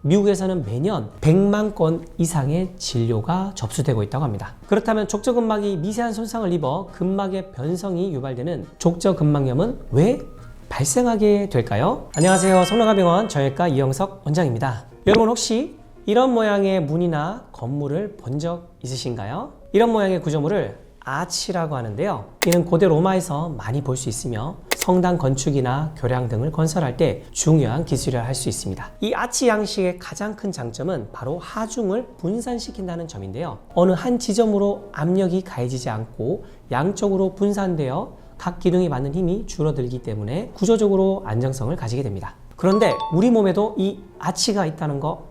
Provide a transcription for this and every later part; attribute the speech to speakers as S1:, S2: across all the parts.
S1: 미국에서는 매년 100만 건 이상의 진료가 접수되고 있다고 합니다. 그렇다면 족저근막이 미세한 손상을 입어 근막의 변성이 유발되는 족저근막염은 왜 발생하게 될까요? 안녕하세요. 성남가병원 정형외과 이영석 원장입니다. 여러분 혹시 이런 모양의 문이나 건물을 본 적 있으신가요? 이런 모양의 구조물을 아치라고 하는데요. 이는 고대 로마에서 많이 볼 수 있으며 성당 건축이나 교량 등을 건설할 때 중요한 기술이라 할 수 있습니다. 이 아치 양식의 가장 큰 장점은 바로 하중을 분산시킨다는 점인데요. 어느 한 지점으로 압력이 가해지지 않고 양쪽으로 분산되어 각 기둥이 받는 힘이 줄어들기 때문에 구조적으로 안정성을 가지게 됩니다. 그런데 우리 몸에도 이 아치가 있다는 거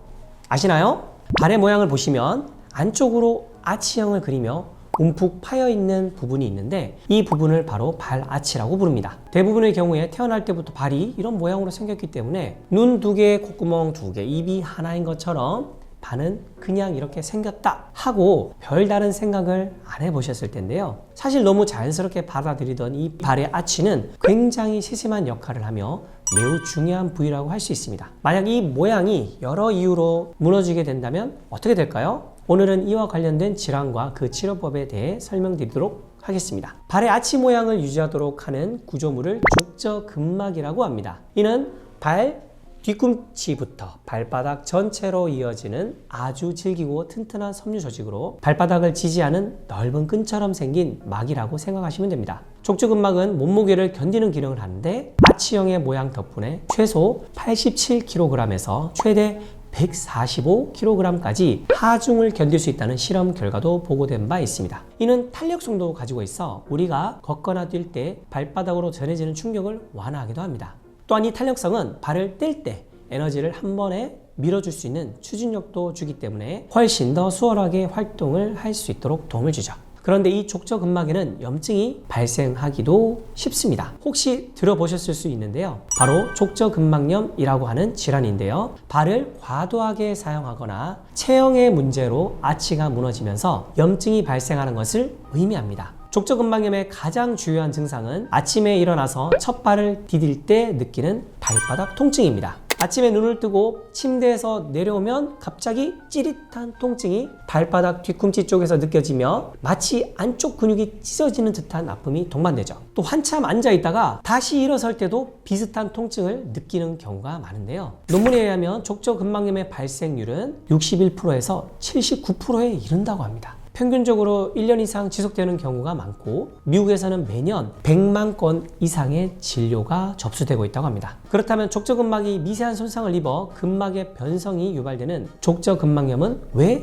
S1: 아시나요? 발의 모양을 보시면 안쪽으로 아치형을 그리며 움푹 파여있는 부분이 있는데 이 부분을 바로 발 아치라고 부릅니다. 대부분의 경우에 태어날 때부터 발이 이런 모양으로 생겼기 때문에 눈 2개, 콧구멍 2개, 입이 하나인 것처럼 발은 그냥 이렇게 생겼다 하고 별다른 생각을 안 해보셨을 텐데요. 사실 너무 자연스럽게 받아들이던 이 발의 아치는 굉장히 세심한 역할을 하며 매우 중요한 부위라고 할 수 있습니다. 만약 이 모양이 여러 이유로 무너지게 된다면 어떻게 될까요? 오늘은 이와 관련된 질환과 그 치료법에 대해 설명드리도록 하겠습니다. 발의 아치 모양을 유지하도록 하는 구조물을 족저근막이라고 합니다. 이는 발 뒤꿈치부터 발바닥 전체로 이어지는 아주 질기고 튼튼한 섬유 조직으로 발바닥을 지지하는 넓은 끈처럼 생긴 막이라고 생각하시면 됩니다. 족저근막은 몸무게를 견디는 기능을 하는데 아치형의 모양 덕분에 최소 87kg에서 최대 145kg까지 하중을 견딜 수 있다는 실험 결과도 보고된 바 있습니다. 이는 탄력성도 가지고 있어 우리가 걷거나 뛸 때 발바닥으로 전해지는 충격을 완화하기도 합니다. 또한 이 탄력성은 발을 뗄 때 에너지를 한 번에 밀어줄 수 있는 추진력도 주기 때문에 훨씬 더 수월하게 활동을 할 수 있도록 도움을 주죠. 그런데 이 족저근막에는 염증이 발생하기도 쉽습니다. 혹시 들어보셨을 수 있는데요. 바로 족저근막염이라고 하는 질환인데요. 발을 과도하게 사용하거나 체형의 문제로 아치가 무너지면서 염증이 발생하는 것을 의미합니다. 족저근막염의 가장 주요한 증상은 아침에 일어나서 첫 발을 디딜 때 느끼는 발바닥 통증입니다. 아침에 눈을 뜨고 침대에서 내려오면 갑자기 찌릿한 통증이 발바닥 뒤꿈치 쪽에서 느껴지며 마치 안쪽 근육이 찢어지는 듯한 아픔이 동반되죠. 또 한참 앉아 있다가 다시 일어설 때도 비슷한 통증을 느끼는 경우가 많은데요. 논문에 의하면 족저근막염의 발생률은 61%에서 79%에 이른다고 합니다. 평균적으로 1년 이상 지속되는 경우가 많고 미국에서는 매년 100만 건 이상의 진료가 접수되고 있다고 합니다. 그렇다면 족저근막이 미세한 손상을 입어 근막의 변성이 유발되는 족저근막염은 왜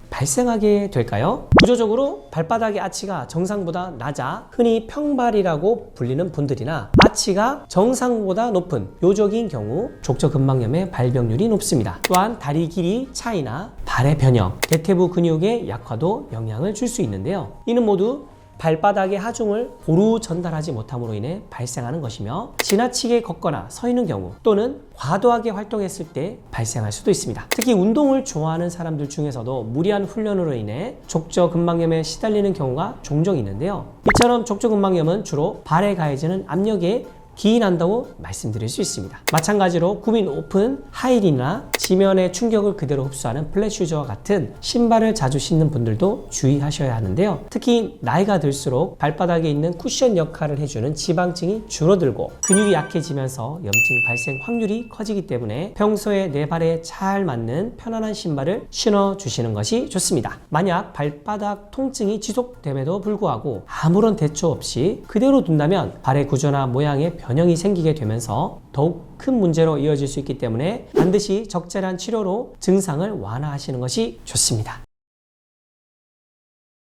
S1: 발생하게 될까요? 구조적으로 발바닥의 아치가 정상보다 낮아 흔히 평발이라고 불리는 분들이나 아치가 정상보다 높은 요적인 경우 족저근막염의 발병률이 높습니다. 또한 다리 길이 차이나 발의 변형, 대퇴부 근육의 약화도 영향을 줄 수 있는데요. 이는 모두 발바닥의 하중을 고루 전달하지 못함으로 인해 발생하는 것이며 지나치게 걷거나 서 있는 경우 또는 과도하게 활동했을 때 발생할 수도 있습니다. 특히 운동을 좋아하는 사람들 중에서도 무리한 훈련으로 인해 족저근막염에 시달리는 경우가 종종 있는데요. 이처럼 족저근막염은 주로 발에 가해지는 압력에 기인한다고 말씀드릴 수 있습니다. 마찬가지로 굽이 높은 하이힐이나 지면의 충격을 그대로 흡수하는 플랫슈즈와 같은 신발을 자주 신는 분들도 주의하셔야 하는데요. 특히 나이가 들수록 발바닥에 있는 쿠션 역할을 해주는 지방층이 줄어들고 근육이 약해지면서 염증 발생 확률이 커지기 때문에 평소에 내 발에 잘 맞는 편안한 신발을 신어주시는 것이 좋습니다. 만약 발바닥 통증이 지속됨에도 불구하고 아무런 대처 없이 그대로 둔다면 발의 구조나 모양에 변형이 생기게 되면서 더욱 큰 문제로 이어질 수 있기 때문에 반드시 적절한 치료로 증상을 완화하시는 것이 좋습니다.